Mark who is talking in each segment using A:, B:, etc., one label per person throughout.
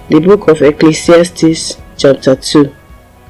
A: The book of Ecclesiastes, chapter 2.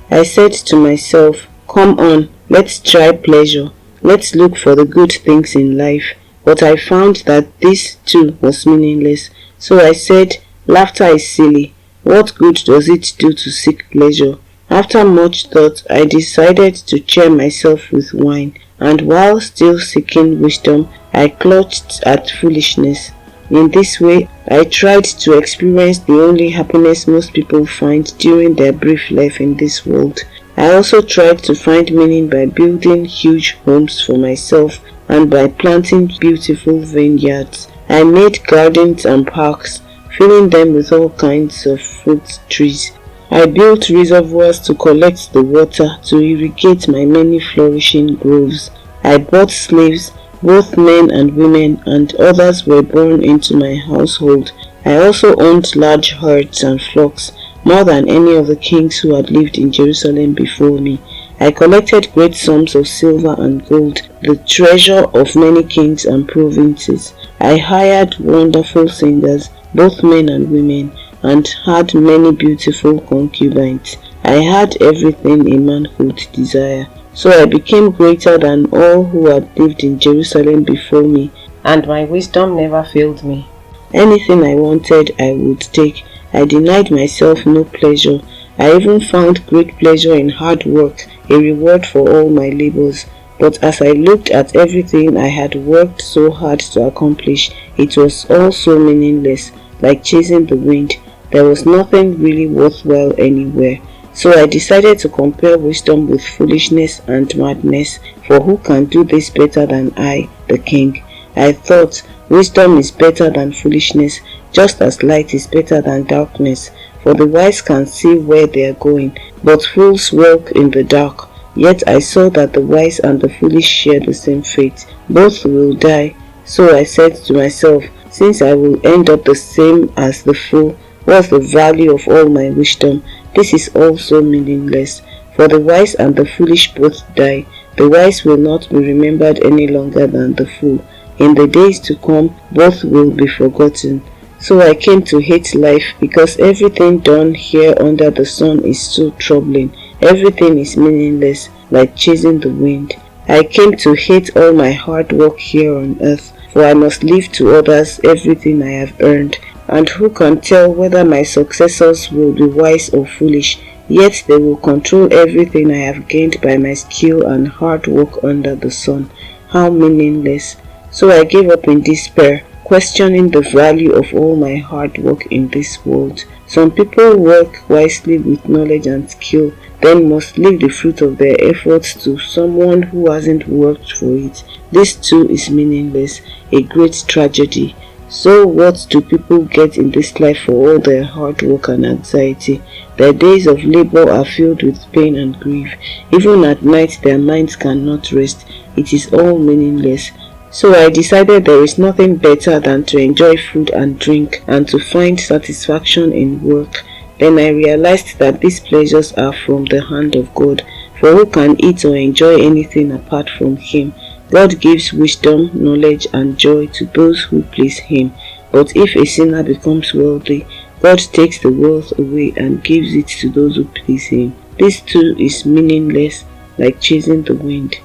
A: I said to myself, "Come on, let's try pleasure. Let's look for the good things in life." But I found that this too was meaningless. So I said, "Laughter is silly. What good does it do to seek pleasure?" After much thought, I decided to cheer myself with wine, and while still seeking wisdom, I clutched at foolishness. In this way, I tried to experience the only happiness most people find during their brief life in this world. I also tried to find meaning by building huge homes for myself and by planting beautiful vineyards. I made gardens and parks, filling them with all kinds of fruit trees. I built reservoirs to collect the water to irrigate my many flourishing groves. I bought slaves, both men and women, and others were born into my household. I also owned large herds and flocks, more than any of the kings who had lived in Jerusalem before me. I collected great sums of silver and gold, the treasure of many kings and provinces. I hired wonderful singers, both men and women, and had many beautiful concubines. I had everything a man could desire. So I became greater than all who had lived in Jerusalem before me, and my wisdom never failed me. Anything I wanted, I would take. I denied myself no pleasure. I even found great pleasure in hard work, a reward for all my labors. But as I looked at everything I had worked so hard to accomplish, it was all so meaningless, like chasing the wind. There was nothing really worthwhile anywhere. So I decided to compare wisdom with foolishness and madness, for who can do this better than I, the king? I thought, wisdom is better than foolishness, just as light is better than darkness, for the wise can see where they are going, but fools walk in the dark. Yet I saw that the wise and the foolish share the same fate. Both will die. So I said to myself, since I will end up the same as the fool, what's the value of all my wisdom? This is also meaningless, for the wise and the foolish both die. The wise will not be remembered any longer than the fool. In the days to come, both will be forgotten. So I came to hate life, because everything done here under the sun is so troubling. Everything is meaningless, like chasing the wind. I came to hate all my hard work here on earth, for I must leave to others everything I have earned. And who can tell whether my successors will be wise or foolish? Yet they will control everything I have gained by my skill and hard work under the sun. How meaningless. So I gave up in despair, questioning the value of all my hard work in this world. Some people work wisely with knowledge and skill, then must leave the fruit of their efforts to someone who hasn't worked for it. This too is meaningless, a great tragedy. So what do people get in this life for all their hard work and anxiety? Their days of labor are filled with pain and grief. Even at night their minds cannot rest. It is all meaningless. So I decided there is nothing better than to enjoy food and drink and to find satisfaction in work. Then I realized that these pleasures are from the hand of God, for who can eat or enjoy anything apart from Him? God gives wisdom, knowledge, and joy to those who please Him. But if a sinner becomes wealthy, God takes the wealth away and gives it to those who please Him. This too is meaningless, like chasing the wind.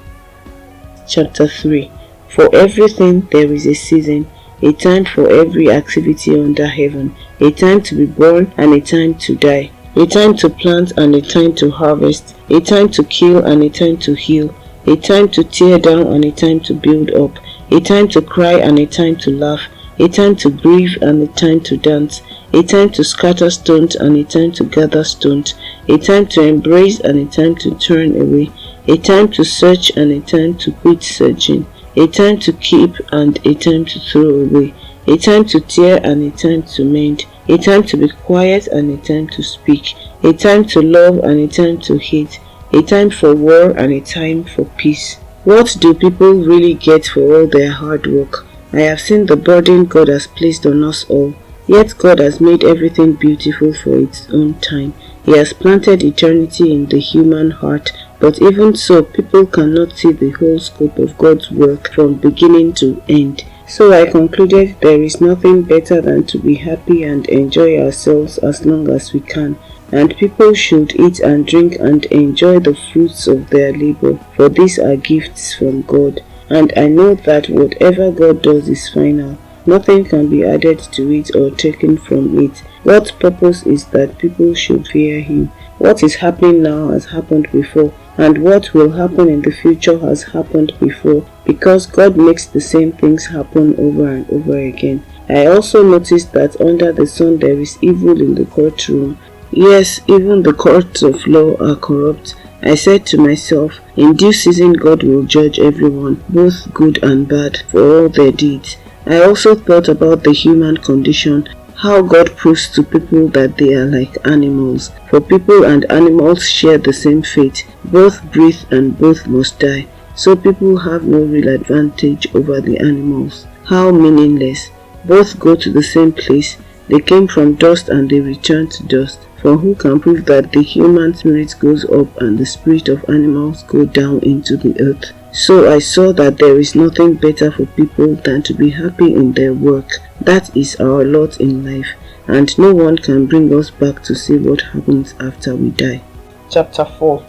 A: Chapter 3. For everything there is a season, a time for every activity under heaven, a time to be born and a time to die, a time to plant and a time to harvest, a time to kill and a time to heal, a time to tear down and a time to build up, a time to cry and a time to laugh, a time to grieve and a time to dance, a time to scatter stones and a time to gather stones, a time to embrace and a time to turn away, a time to search and a time to quit searching, a time to keep and a time to throw away, a time to tear and a time to mend, a time to be quiet and a time to speak, a time to love and a time to hate, a time for war and a time for peace. What do people really get for all their hard work? I have seen the burden God has placed on us all. Yet God has made everything beautiful for its own time. He has planted eternity in the human heart, but even so, people cannot see the whole scope of God's work from beginning to end. So I concluded there is nothing better than to be happy and enjoy ourselves as long as we can, and people should eat and drink and enjoy the fruits of their labor, for these are gifts from God. And I know that whatever God does is final. Nothing can be added to it or taken from it. God's purpose is that people should fear Him. What is happening now has happened before, and what will happen in the future has happened before, because God makes the same things happen over and over again. I also noticed that under the sun there is evil in the courtroom. Yes, even the courts of law are corrupt. I said to myself, in due season God will judge everyone, both good and bad, for all their deeds. I also thought about the human condition, how God proves to people that they are like animals. For people and animals share the same fate, both breathe and both must die. So people have no real advantage over the animals. How meaningless. Both go to the same place. They came from dust and they return to dust. For who can prove that the human spirit goes up and the spirit of animals go down into the earth? So I saw that there is nothing better for people than to be happy in their work. That is our lot in life, and no one can bring us back to see what happens after we die. Chapter 4.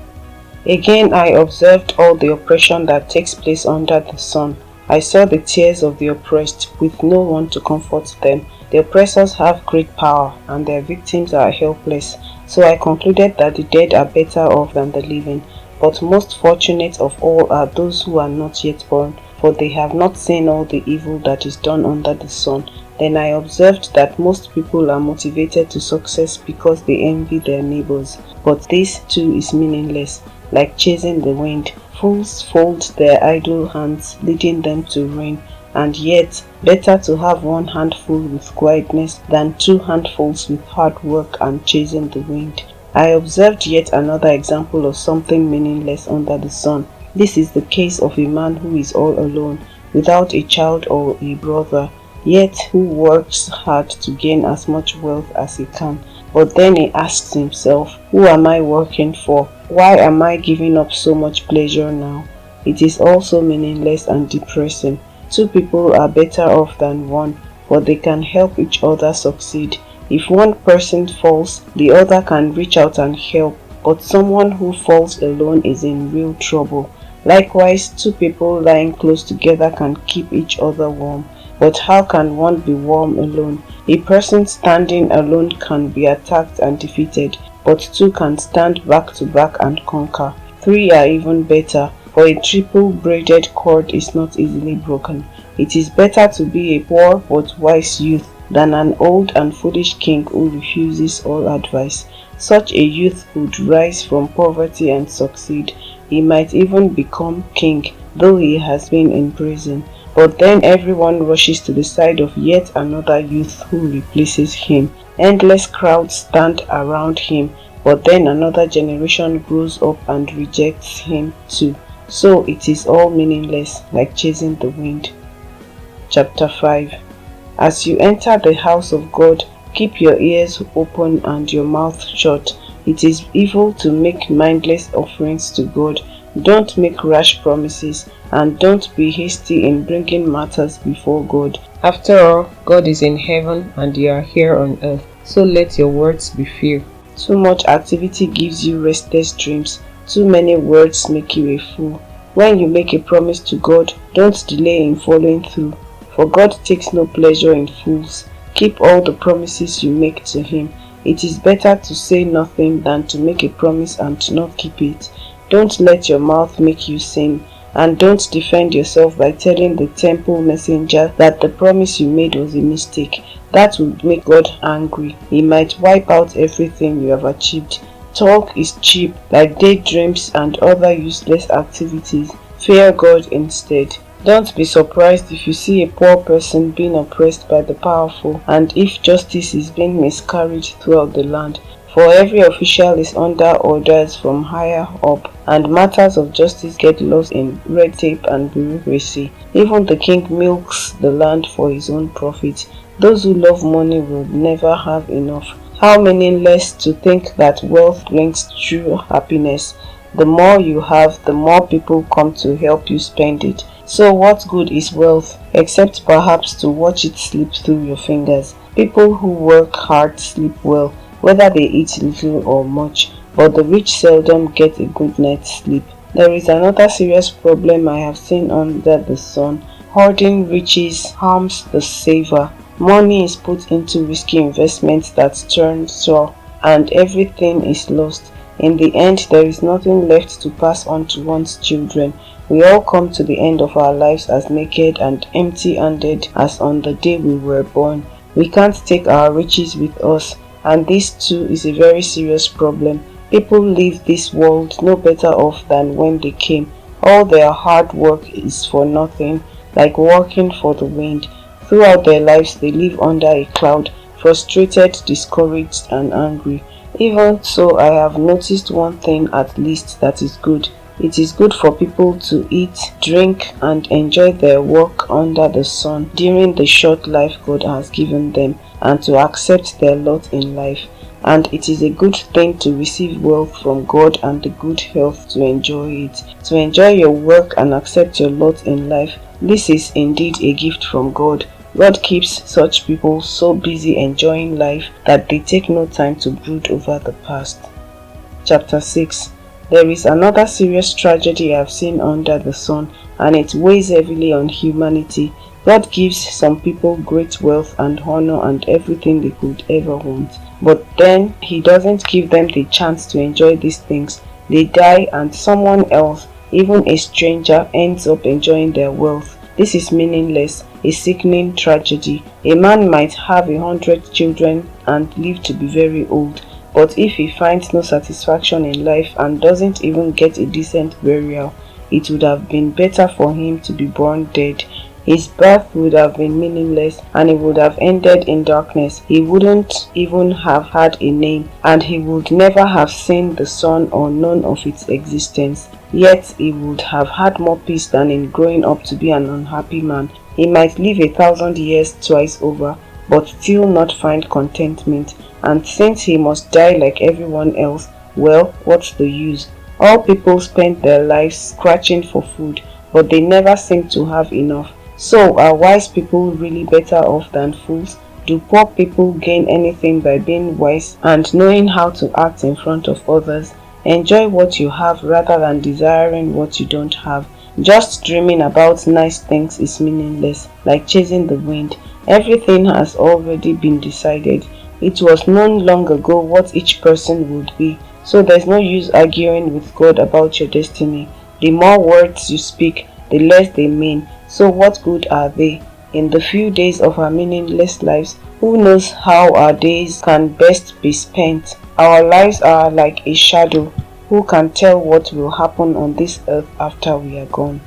A: Again I observed all the oppression that takes place under the sun. I saw the tears of the oppressed, with no one to comfort them. The oppressors have great power, and their victims are helpless. So I concluded that the dead are better off than the living. But most fortunate of all are those who are not yet born, for they have not seen all the evil that is done under the sun. Then I observed that most people are motivated to success because they envy their neighbors. But this too is meaningless, like chasing the wind. Fools fold their idle hands, leading them to ruin. And yet, better to have one handful with quietness than two handfuls with hard work and chasing the wind. I observed yet another example of something meaningless under the sun. This is the case of a man who is all alone, without a child or a brother, yet who works hard to gain as much wealth as he can. But then he asks himself, who am I working for? Why am I giving up so much pleasure now? It is also meaningless and depressing. Two people are better off than one, for they can help each other succeed. If one person falls, the other can reach out and help, but someone who falls alone is in real trouble. Likewise, two people lying close together can keep each other warm, but how can one be warm alone? A person standing alone can be attacked and defeated, but two can stand back to back and conquer. Three are even better, for a triple braided cord is not easily broken. It is better to be a poor but wise youth than an old and foolish king who refuses all advice. Such a youth would rise from poverty and succeed. He might even become king, though he has been in prison. But then everyone rushes to the side of yet another youth who replaces him. Endless crowds stand around him, but then another generation grows up and rejects him too. So it is all meaningless, like chasing the wind. Chapter 5. As you enter the house of God, keep your ears open and your mouth shut. It is evil to make mindless offerings to God. Don't make rash promises, and don't be hasty in bringing matters before God. After all, God is in heaven and you are here on earth, so let your words be few. Too much activity gives you restless dreams. Too many words make you a fool. When you make a promise to God, don't delay in following through, for God takes no pleasure in fools. Keep all the promises you make to Him. It is better to say nothing than to make a promise and to not keep it. Don't let your mouth make you sin, and don't defend yourself by telling the temple messenger that the promise you made was a mistake. That would make God angry. He might wipe out everything you have achieved. Talk is cheap, like daydreams and other useless activities. Fear God instead. Don't be surprised if you see a poor person being oppressed by the powerful, and if justice is being miscarried throughout the land. For every official is under orders from higher up, and matters of justice get lost in red tape and bureaucracy. Even the king milks the land for his own profit. Those who love money will never have enough. How meaningless to think that wealth brings true happiness. The more you have, the more people come to help you spend it. So what good is wealth, except perhaps to watch it slip through your fingers? People who work hard sleep well, whether they eat little or much, but the rich seldom get a good night's sleep. There is another serious problem I have seen under the sun. Hoarding riches harms the saver. Money is put into risky investments that turn sour, and everything is lost. In the end, there is nothing left to pass on to one's children. We all come to the end of our lives as naked and empty-handed as on the day we were born. We can't take our riches with us, and this too is a very serious problem. People leave this world no better off than when they came. All their hard work is for nothing, like walking for the wind. Throughout their lives they live under a cloud, frustrated, discouraged, and angry. Even so, I have noticed one thing at least that is good. It is good for people to eat, drink, and enjoy their work under the sun during the short life God has given them, and to accept their lot in life. And it is a good thing to receive wealth from God and the good health to enjoy it. To enjoy your work and accept your lot in life, this is indeed a gift from God. God keeps such people so busy enjoying life that they take no time to brood over the past. Chapter 6. There is another serious tragedy I have seen under the sun, and it weighs heavily on humanity. God gives some people great wealth and honor and everything they could ever want. But then He doesn't give them the chance to enjoy these things. They die and someone else, even a stranger, ends up enjoying their wealth. This is meaningless, a sickening tragedy. A man might have 100 children and live to be very old, but if he finds no satisfaction in life and doesn't even get a decent burial, it would have been better for him to be born dead. His birth would have been meaningless and it would have ended in darkness. He wouldn't even have had a name, and he would never have seen the sun or known of its existence. Yet he would have had more peace than in growing up to be an unhappy man. He might live 1,000 years twice over, but still not find contentment. And since he must die like everyone else, well, what's the use? All people spend their lives scratching for food, but they never seem to have enough. So, are wise people really better off than fools? Do poor people gain anything by being wise and knowing how to act in front of others? Enjoy what you have rather than desiring what you don't have. Just dreaming about nice things is meaningless, like chasing the wind. Everything has already been decided. It was known long ago what each person would be, so there's no use arguing with God about your destiny. The more words you speak, the less they mean. So what good are they? In the few days of our meaningless lives, who knows how our days can best be spent? Our lives are like a shadow. Who can tell what will happen on this earth after we are gone?